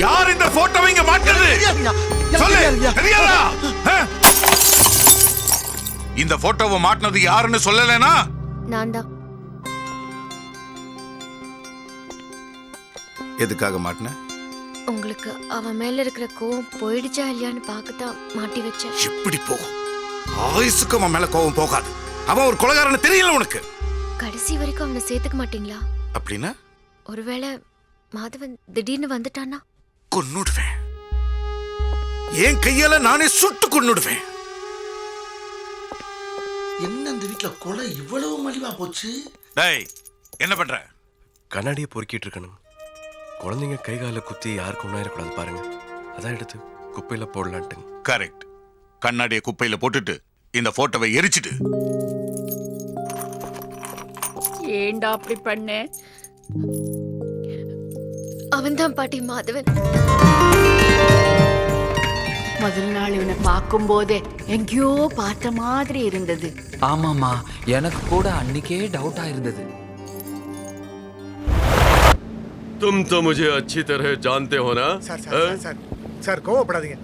யார் இந்த போட்டோவை இங்க மாட்டது? சொல்லு, தெரியாதா? இந்த போட்டோவை மாட்டினது யாருன்னு சொல்லலனா நான் தான். எதுக்காக மாட்டின? உங்களுக்கு அவன் மேல இருக்கிற கோவம் போயிடுச்சா இல்லையான்னு பார்க்கத்தான் மாட்டி வச்சேன். எப்படி போகும்? ஆயுசுக்கு அவன் மேல கோவம் போகாது. அவன் ஒரு கொலைகாரன்னு தெரியல உனக்கு. கடைசி வரைக்கும் அவனை சேர்த்துக்க மாட்டீங்களா? அப்படின்னா ஒருவேளை மாதவன் திடீர்னு வந்துட்டானா? கொன்னுடுவேன். என் கையால நானே சுட்டு கொன்னுடுவேன். என்ன இந்த வீட்டுல கொலை இவ்வளவு மலிவா போச்சு? டேய், என்ன பண்ற? கண்ணாடியை பொறுக்கிட்டு இருக்கணும். குழந்தைங்க கை கால குத்தி யாருக்கு ஒன்றாயிடக்கூடாது பாருங்க. அதான் எடுத்து குப்பையில போடலான்ட்டுங்க. கரெக்ட். கண்ணாடியை குப்பையில போட்டுட்டு இந்த போட்டோவை எரிச்சிட்டு. ஏண்டா அப்படி பண்ண? அவன்தான் பாட்டி மாதவன். முதல் நாள் இவனை பார்க்கும் போதே எங்கேயோ பார்த்த மாதிரி இருந்தது. ஆமாமா, எனக்கு கூட அன்னைக்கே டவுட்டா இருந்தது. तुम तो मुझे अच्छी तरह जानते हो ना? சார் கோவப்படாதீங்க.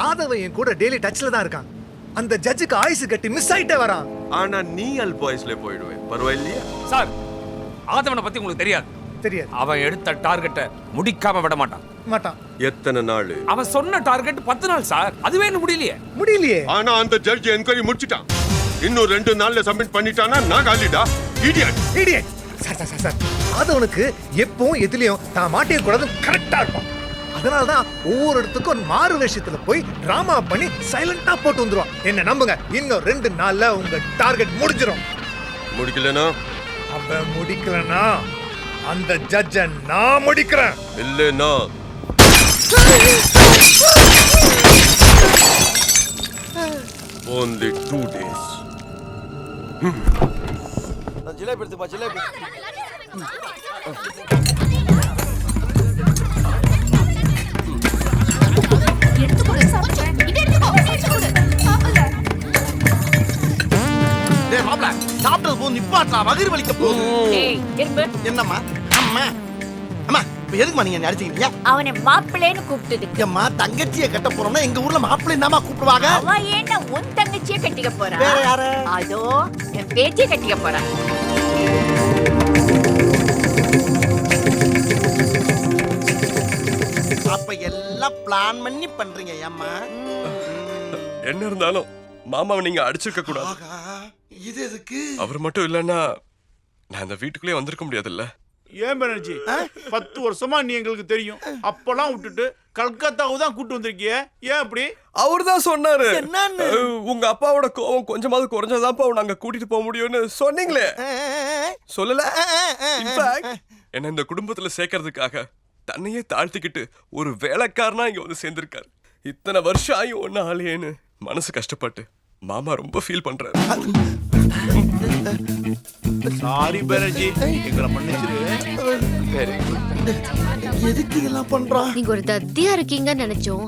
ஆதவன் என் கூட டெய்லி டச்ல தான் இருக்கான். அந்த ஜட்ஜுக்கு ஆயுசு கட்டி மிஸ் ஆயிட்டே வரான். ஆனா நீ அல்ப வயசுல போயிடுவே, பரவாயில்லையா? சார், ஆதவனை பத்தி உங்களுக்கு தெரியாது. தெரியாது. அவன் எடுத்த டார்கெட்டை முடிக்காம விட மாட்டான். எத்தனை நாள்? அவன் சொன்ன டார்கெட் 10 நாள் சார். அதுவே இன்னும் முடியலையே. ஆனா அந்த ஜட்ஜ் என்கொயரி முடிச்சிட்டான். இன்னும் 2 நாள்ல சப்மிட் பண்ணிட்டானா நான் காலிடா. இடியட். சார் ஆதவனுக்கு எப்பவும் எதுலயும் தான் மாட்டிய கூடாது கரெக்டா இருக்கும். அதனாலதான் ஒவ்வொரு இடத்துக்கும் மாறு வேஷத்துல போய் டிராமா பண்ணி சைலண்டா போட்டு வந்துருவான். என்ன நம்புங்க, இன்னும் 2 நாள்ல உங்க டார்கெட் முடிஞ்சிடும். முடிக்கலனா? அவன் முடிக்கலனா அந்த ஜட்ஜ நான் முடிக்கிறேன். இல்லனா only 2 days. ஜிலேபி எடுத்துப்பா, ஜிலேபி. டேய் மாப்ள, சாப்பிட்டது போது நிப்பாட்டா, வயிறு வலிக்க போகுது. ஏய், இரும்பு. என்னம்மா? அம்மா. அம்மா, இப்ப எதுக்குமா நீங்க அடிச்சீங்க? அவனை மாப்பிள்ளைன்னு கூப்பிட்டதுக்கு. அம்மா, தங்கச்சியை கட்ட போறோம்னா எங்க ஊர்ல மாப்பிள்ளை தாமா கூப்பிடுவாங்க. அவ ஏன்னா உன் தங்கச்சியை கட்டிக்க போறா? வேற யாரு? அதோ என் பேத்தியை கட்டிக்க போறா. அப்ப எல்லாம் பிளான் பண்ணி பண்றீங்க அம்மா. என்ன இருந்தாலும் மாமாவை நீங்க அடிச்சிருக்க கூடாது. ஆகா, இது எதுக்கு? அவர் மட்டும் இல்லைன்னா நான் அந்த வீட்டுக்குள்ளே வந்திருக்க முடியாதுல்ல. ஏன் பானர்ஜி, 10 வருஷமா நீ எங்களுக்கு தெரியும். அப்பெல்லாம் விட்டுட்டு கல்கத்தாவுக்கு தான் கூட்டு வந்திருக்கிய. ஏன் அப்படி? அவர் தான் சொன்னாரு. என்னன்னு? உங்க அப்பாவோட கோவம் கொஞ்சமாவது குறைஞ்சாதான்ப்பா நாங்க கூட்டிட்டு போக முடியும்னு சொன்னீங்களே. சொல்லல? என்ன இந்த குடும்பத்துல சேர்க்கறதுக்காக தன்னையே தாழ்த்திக்கிட்டு ஒரு வேலைக்காரனா இங்க வந்து சேர்ந்திருக்காரு. இத்தனை வருஷம் ஆகி ஒன்னு ஆலையேன்னு மனசு கஷ்டப்பட்டு மாமா ரொம்ப ஃபீல் பண்றாரு. சாரி பானர்ஜி, எங்களை மன்னிச்சிரு. எதுக்கு இதெல்லாம் பண்றா? நீங்க ஒரு தத்தியா இருக்கீங்கன்னு நினைச்சோம்.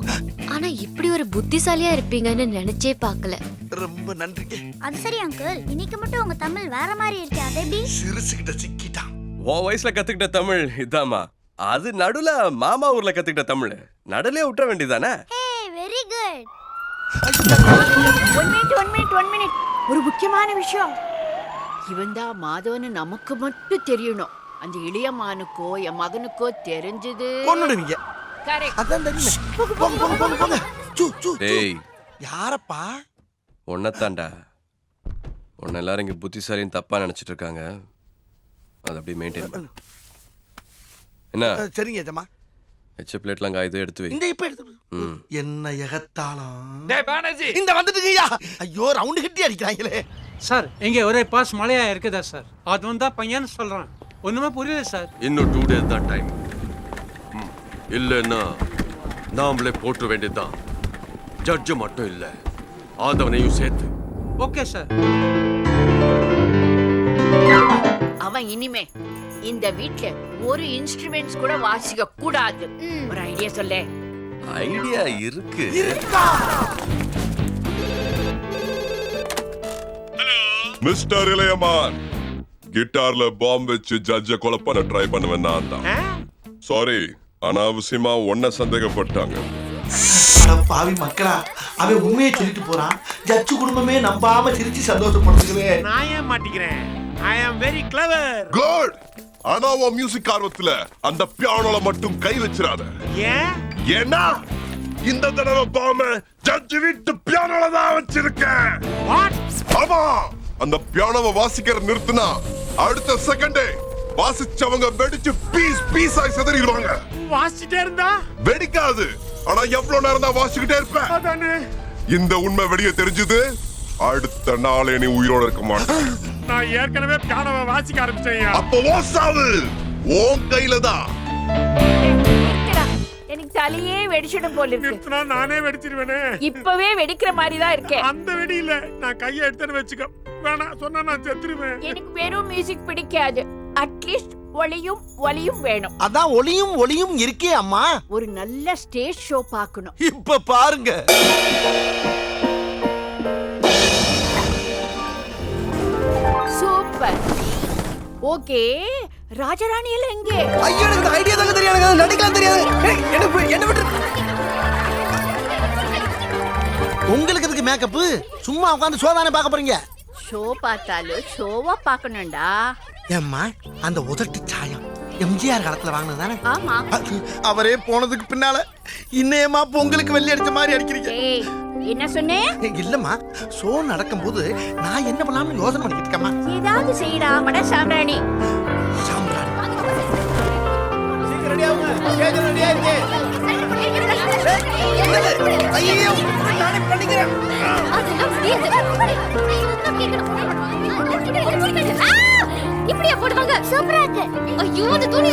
ஆனா இப்படி ஒரு புத்திசாலியா இருப்பீங்கன்னு நினைச்சே பார்க்கல. ரொம்ப நன்றி. அது சரி அங்கிள், இன்னைக்கு மட்டும் உங்க தமிழ் வேற மாதிரி இருக்கு. அது எப்படி? சிறுசுகிட்ட சிக்கிட்டான். உன் வயசுல கத்துக்கிட்ட தமிழ் இதாமா. அது நடுல மாமா ஊர்ல கத்துக்கிட்ட தமிழ் நடுலே விட்டுற வேண்டியதானே? Very good. One minute. ஒரு முக்கியமான விஷயம். இவன் தான் மாதவன்னு நமக்கு மட்டும் தெரியணும். அந்த இளையமானுக்கோ என் மகனுக்கோ தெரிஞ்சது கொன்னுடுவீங்க. கரெக்ட். அதான் தெரியும். போங்க. டேய், யாரப்பா? ஒன்னத்தாண்டா. உன்னை எல்லாரும் இங்க புத்திசாலின்னு தப்பா நினைச்சிட்டு இருக்காங்க. அது அப்படியே மெயின்டைன் பண்ணு. என்ன? சரிங்க ஜமா. எச்ச பிளேட்லாம் காய்து எடுத்து வை. இந்த இப்ப எடுத்து. என்ன எகத்தாளம். டேய் பானர்ஜி, இந்த வந்துட்டுங்கய்யா. ஐயோ, ரவுண்ட் கட்டி அடிக்கிறாங்களே. சார், இங்கே ஒரே பாஸ் மழையா இருக்குதா சார்? அது வந்தா பையன் சொல்றான். ஒண்ணுமே புரியல சார். இன்னும் 2 days தான் டைம். இல்லன்னா நாமளே போட்டு வேண்டியதுதான். ஜட்ஜ் மட்டும் இல்ல, ஆதவனையும் சேர்த்து. Okay sir. அவன் இனிமே இந்த வீட்ல ஒரு இன்ஸ்ட்ருமெண்ட்ஸ் கூட வாசிக்க கூடாது. ஒரு ஐடியா சொல்லே. ஐடியா இருக்கு. மிஸ்டர் இளையமான், கிட்டார்ல பாம்பு வச்சு ஜட்ஜ கொலை பண்ண ட்ரை பண்ணுவேன் நான் தான். சாரி, அனாவசியமா ஒன்ன சந்தேகப்பட்டாங்க. அட பாவி மக்களா, அவன் உண்மையை சொல்லிட்டு போறான். ஜட்ஜு குடும்பமே நம்பாம சிரிச்சு சந்தோஷப்படுத்துகிறே. நான் ஏன் மாட்டிக்கிறேன்? ஐ அம் வெரி கிளவர். குட். ஆனா உன் மியூசிக் ஆர்வத்துல அந்த பியானோல மட்டும் கை வச்சிராத. ஏன்? ஏன்னா இந்த தடவை பாம ஜட்ஜ் வீட்டு பியானோல தான் வச்சிருக்கேன். வாட்? ஆமா, அந்த பியானோவை வாசிக்கிற நிறுத்தினா அடுத்த செகண்டே வாசிச்சவங்க வெடிச்சு பீஸ் ஆகி சிதறிடுவாங்க. வாசிட்டே இருந்தா வெடிக்காது. ஆனா எவ்வளவு நேரம் தான் வாசிக்கிட்டே இருப்பேன். அதானே. இந்த உண்மை வெளியே தெரிஞ்சது அடுத்த நாளே நீ உயிரோட இருக்க மாட்டேன். நான் ஏற்கனவே பியானோவை வாசிக்க ஆரம்பிச்சேன். அப்போ ஓ சாவு உன் கையில தான். எனக்கு தலையே வெடிச்சிடும் போல இருக்கு. நிறுத்தினா நானே வெடிச்சிருவேனே. இப்பவே வெடிக்கிற மாதிரி தான் இருக்கேன். அந்த வெடி இல்ல, நான் கையை எடுத்துன்னு வச்சுக்க. வேணாம் சொன்னா நான் செத்துருவேன். எனக்கு வெறும் மியூசிக் பிடிக்காது. அட்லீஸ்ட் ஒலியும் வேணும். அதான் ஒளியும் இருக்கே அம்மா. ஒரு நல்ல ஸ்டேஜ் ஷோ பார்க்கணும். இப்ப பாருங்க. சூப்பர். ஓகே, ராஜராணி எல்லாம் எங்கே? ஐயோ, எனக்கு ஐடியா தாங்க தெரியாது, எனக்கு நடிக்கலாம் தெரியாது. என்ன விட்டு உங்களுக்கு எதுக்கு மேக்கப்? சும்மா உட்கார்ந்து சோதானே பார்க்க போறீங்க. ஷோ பார்த்தாலும் ஷோவா பார்க்கணும்டா. ஏம்மா, அந்த உதட்டு சாயம் எம்ஜிஆர் காலத்துல வாங்கினது தானே? ஆமா. அவரே போனதுக்கு பின்னால இன்னேமா பொங்கலுக்கு வெள்ளி அடிச்ச மாதிரி அடிக்கிறீங்க. ஏய், என்ன சொன்னே? இல்லம்மா, ஷோ நடக்கும்போது நான் என்ன பண்ணலாம்னு யோசனை பண்ணிட்டு இருக்கேம்மா. ஏதாவது செய்யடா மட சாம்பிராணி. ஐயோ, நானே பண்ணிக்கிறேன். இப்படியா போடுவாங்க? சூப்பரா இருக்கு. ஐயோ, அந்த துணி